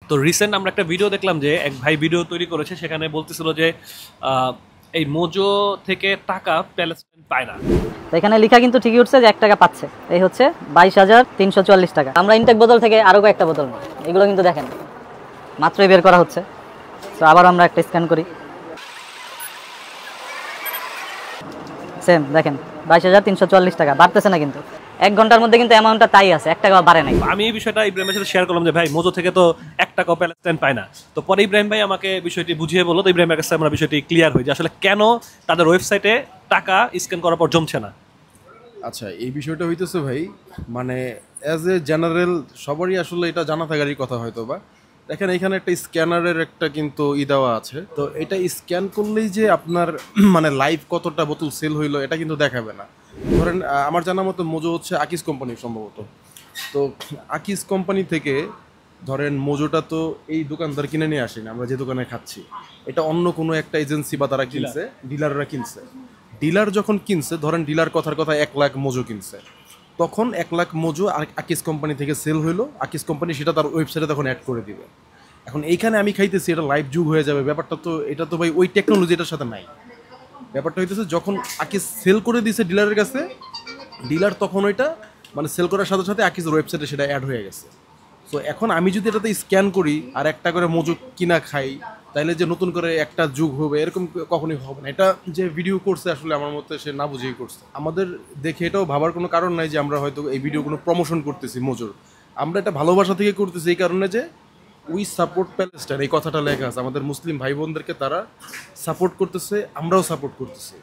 তো রিসেন্ট আমরা একটা ভিডিও দেখলাম যে এক ভাই ভিডিও তৈরি করেছে, সেখানে বলতেছিল যে এই মোজো থেকে টাকা প্যালেস্টাইন পায় না। তো এখানে লেখা কিন্তু ঠিকই উঠছে যে 1 টাকা পাচ্ছে, এই হচ্ছে 22,344 টাকা। আমরা ইনটেক বোতল থেকে আরো কয়েকটা বোতল নিই, এগুলো কিন্তু দেখেন মাত্রই বের করা হচ্ছে। তো আবার আমরা একটা স্ক্যান করি, সেম দেখেন 22,344 টাকা, বাড়তেছে না কিন্তু 1 ঘন্টার মধ্যে কিন্তু অ্যামাউন্টটা তাই আছে, 1 টাকা বাড়ে নাই। আমি এই বিষয়টা ইব্রাহিমের সাথে শেয়ার করলাম যে ভাই মোজো থেকে তো 1 টাকাও প্যালেস্টাইন পায় না। তো পরে ইব্রাহিম ভাই আমাকে বিষয়টি বুঝিয়ে বললো, তো ইব্রাহিমের কাছে আমরা বিষয়টি ক্লিয়ার হই যে আসলে কেন তাদের ওয়েবসাইটে টাকা স্ক্যান করার পর জমছে না। আচ্ছা, এই বিষয়টা হইতেছে ভাই, মানে অ্যাজ এ জেনারেল সবারই আসলে এটা জানা থাকারই কথা হয়তো বা। দেখেন এখানে একটা স্ক্যানারের একটা কিন্তু দেওয়া আছে, তো এটা স্ক্যান করলেই যে আপনার মানে লাইভ কতটা বোতল সেল হইলো এটা কিন্তু দেখাবে না। ধরেন আমার জানা মতো মোজো হচ্ছে আকিস কোম্পানি সম্ভবত। তো আকিস কোম্পানি থেকে ধরেন মোজোটা তো এই দোকানদার কিনে নিয়ে আসেনি, আমরা যে দোকানে খাচ্ছি এটা অন্য কোনো একটা এজেন্সি বা তারা কিনছে, ডিলাররা কিনছে। ডিলার যখন কিনছে, ধরেন ডিলার কথার কথা 1 লাখ মোজো কিনছে, তখন 1 লাখ মোজো আকিস কোম্পানি থেকে সেল হইলো, আকিস কোম্পানি সেটা তার ওয়েবসাইটে তখন অ্যাড করে দিবে। এখন এইখানে আমি খাইতেছি, এটা লাইভ যুগ হয়ে যাবে ব্যাপারটা, তো এটা তো ভাই ওই টেকনোলজি এটার সাথে নাই। ব্যাপারটা হইতেছে যখন আকিস সেল করে দিয়েছে ডিলারের কাছে, ডিলার তখন ওইটা মানে সেল করার সাথে সাথে আকিসের ওয়েবসাইটে সেটা অ্যাড হয়ে গেছে। তো এখন আমি যদি এটাতে স্ক্যান করি আর একটা করে মোজো কিনা খাই, তাইলে যে নতুন করে একটা যুগ হবে এরকম কখনোই হবে না। এটা যে ভিডিও করছে আসলে আমার মতে সে না বুঝেই করছে। আমাদের দেখে এটাও ভাবার কোনো কারণ নাই যে আমরা হয়তো এই ভিডিও কোনো প্রমোশন করতেছি মোজোর। আমরা এটা ভালোবাসা থেকে করতেছি, এই কারণে যে উই সাপোর্ট প্যালেস্টাইন এই কথাটা লেখা আছে, আমাদের মুসলিম ভাই বোনদেরকে তারা সাপোর্ট করতেছে, আমরাও সাপোর্ট করতেছি।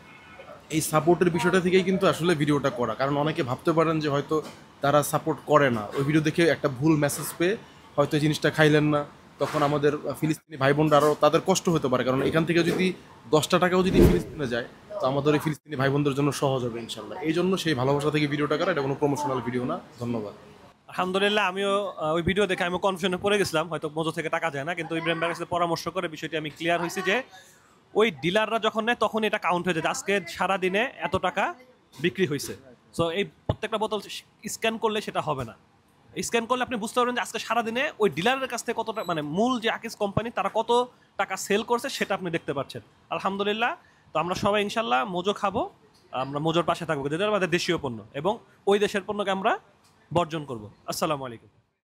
এই সাপোর্টের বিষয়টা থেকেই কিন্তু আসলে ভিডিওটা করা। কারণ অনেকে ভাবতে পারেন যে হয়তো তারা সাপোর্ট করে না, ওই ভিডিও দেখে একটা ভুল মেসেজ পেয়ে হয়তো এই জিনিসটা খাইলেন না, তখন আমাদের ফিলিস্তিনি ভাই বোনরা আরও তাদের কষ্ট হতে পারে। কারণ এখান থেকে যদি 10টা টাকাও যদি ফিলিস্তিনে যায়, তো আমাদের ওই ফিলিস্তিনি ভাই বোনদের জন্য সহজ হবে ইনশাল্লাহ। এই জন্য সেই ভালোবাসা থেকে ভিডিওটা করা, এটা কোনো প্রমোশনাল ভিডিও না। ধন্যবাদ। আলহামদুলিল্লাহ, আমিও ওই ভিডিও দেখে আমি কনফিউশনে পড়ে গেছিলাম হয়তো মোজো থেকে টাকা যায় না, কিন্তু ইব্রাহিম ভাইয়ের সাথে পরামর্শ করে বিষয়টি আমি ক্লিয়ার হয়েছি যে ওই ডিলাররা যখন নেয় তখন এটা কাউন্ট হয়ে যায়, আজকে সারাদিনে এত টাকা বিক্রি হয়েছে। সো এই প্রত্যেকটা বোতল স্ক্যান করলে সেটা হবে না। স্ক্যান করলে আপনি বুঝতে পারবেন যে আজকে সারাদিনে ওই ডিলারের কাছ থেকে কতটা, মানে মূল যে আকিস কোম্পানি তারা কত টাকা সেল করছে সেটা আপনি দেখতে পাচ্ছেন। আলহামদুলিল্লাহ, তো আমরা সবাই ইনশাল্লাহ মোজো খাবো, আমরা মোজোর পাশে থাকবো, যেটা আমাদের দেশীয় পণ্য এবং ওই দেশের পণ্যকে আমরা বর্জন করব। আসসালামু আলাইকুম।